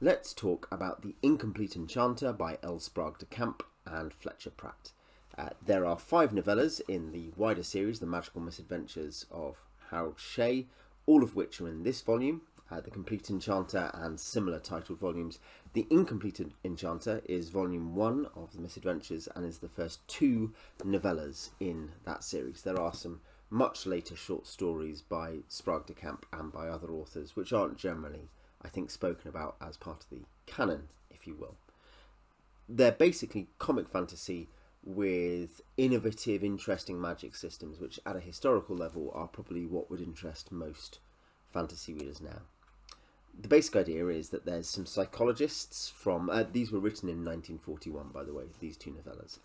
Let's talk about The Incomplete Enchanter by Sprague de Camp and Fletcher Pratt. There are 5 novellas in the wider series, The Magical Misadventures of Harold Shea, all of which are in this volume, The Complete Enchanter and similar titled volumes. The Incomplete Enchanter is volume 1 of the Misadventures and is the first 2 novellas in that series. There are some much later short stories by Sprague de Camp and by other authors, which aren't generally, I think, spoken about as part of the canon, if you will. They're basically comic fantasy with innovative, interesting magic systems, which at a historical level are probably what would interest most fantasy readers now. The basic idea is that there's some psychologists from... these were written in 1941, by the way, these 2 novellas.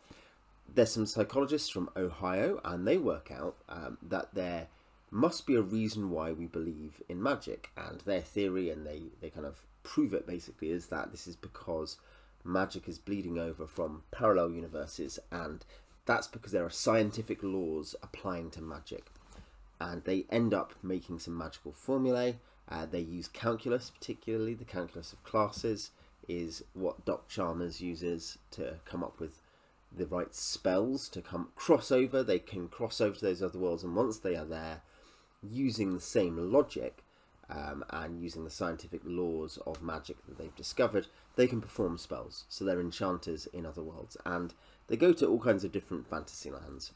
There's some psychologists from Ohio, and they work out that there must be a reason why we believe in magic, and their theory, and they kind of prove it basically, is that this is because magic is bleeding over from parallel universes, and that's because there are scientific laws applying to magic, and they end up making some magical formulae. They use calculus, particularly the calculus of classes is what Doc Chalmers uses to come up with the right spells to cross over. They can cross over to those other worlds, and once they are there, using the same logic and using the scientific laws of magic that they've discovered, they can perform spells. So they're enchanters in other worlds, and they go to all kinds of different fantasy lands.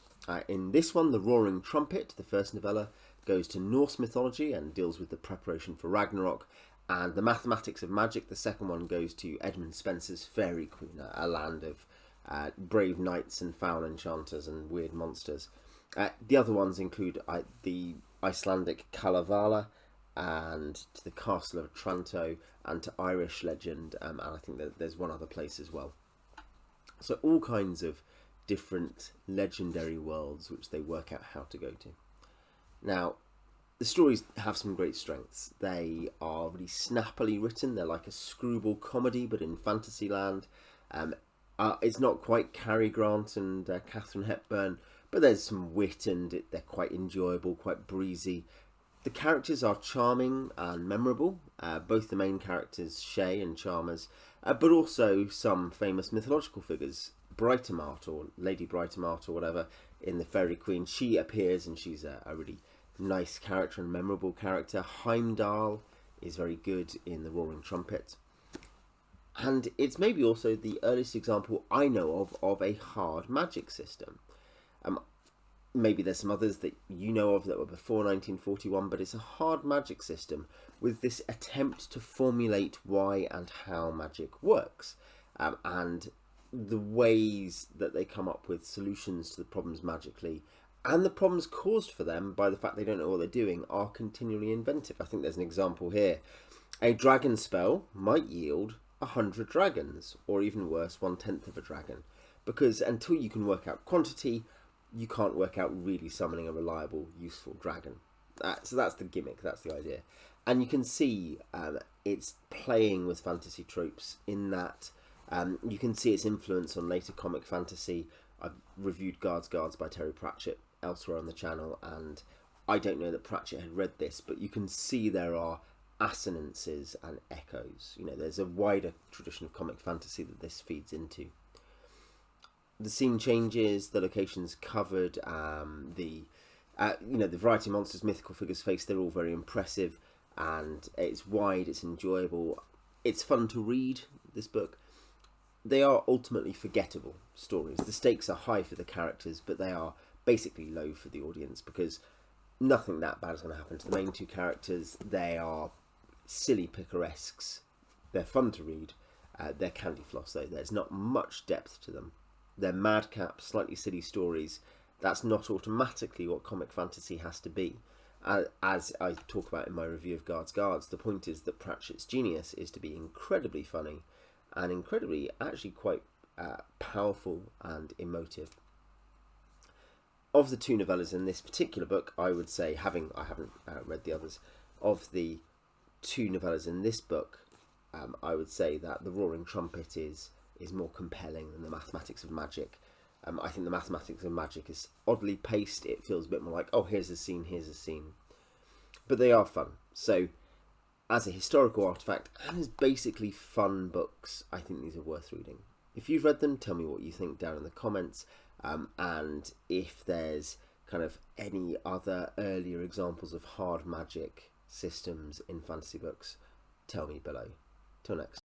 In this one, The Roaring Trumpet, the first novella, goes to Norse mythology and deals with the preparation for Ragnarok, and The Mathematics of Magic, the second one, goes to Edmund Spenser's Fairy Queen, a land of brave knights and foul enchanters and weird monsters. The other ones include the Icelandic Kalevala, and to the Castle of Otranto, and to Irish legend, and I think that there's one other place as well. So all kinds of different legendary worlds which they work out how to go to. Now, the stories have some great strengths. They are really snappily written. They're like a screwball comedy, but in fantasy land. It's not quite Cary Grant and Katharine Hepburn, but there's some wit, and they're quite enjoyable, quite breezy. The characters are charming and memorable, both the main characters, Shea and Chalmers, but also some famous mythological figures. Britomart, or Lady Britomart, or whatever, in the Fairy Queen, she appears, and she's a really nice character and memorable character. Heimdall is very good in The Roaring Trumpet. And it's maybe also the earliest example I know of a hard magic system. Maybe there's some others that you know of that were before 1941, but it's a hard magic system with this attempt to formulate why and how magic works, and the ways that they come up with solutions to the problems magically, and the problems caused for them by the fact they don't know what they're doing, are continually inventive. I think there's an example here. A dragon spell might yield 100 dragons, or even worse, 1/10 of a dragon, because until you can work out quantity, you can't work out really summoning a reliable, useful dragon. So that's the gimmick, that's the idea. And you can see it's playing with fantasy tropes in that you can see its influence on later comic fantasy. I've reviewed Guards by Terry Pratchett elsewhere on the channel, and I don't know that Pratchett had read this, but you can see there are assonances and echoes. You know, there's a wider tradition of comic fantasy that this feeds into. The scene changes, the locations covered, the variety of monsters, mythical figures faced, they're all very impressive, and it's wide, it's enjoyable, it's fun to read, this book. They are ultimately forgettable stories. The stakes are high for the characters, but they are basically low for the audience, because nothing that bad is going to happen to the main 2 characters. They are silly picaresques. They're fun to read. They're candy floss, though. There's not much depth to them. They're madcap, slightly silly stories. That's not automatically what comic fantasy has to be. As I talk about in my review of Guards, the point is that Pratchett's genius is to be incredibly funny and incredibly, actually quite powerful and emotive. Of the 2 novellas in this particular book, I would say, I haven't read the others, of the 2 novellas in this book, I would say that The Roaring Trumpet is more compelling than The Mathematics of Magic. I think The Mathematics of Magic is oddly paced. It feels a bit more like, oh, here's a scene. But they are fun. So as a historical artifact and as basically fun books, I think these are worth reading. If you've read them, tell me what you think down in the comments, and if there's kind of any other earlier examples of hard magic systems in fantasy books, tell me below. Till next.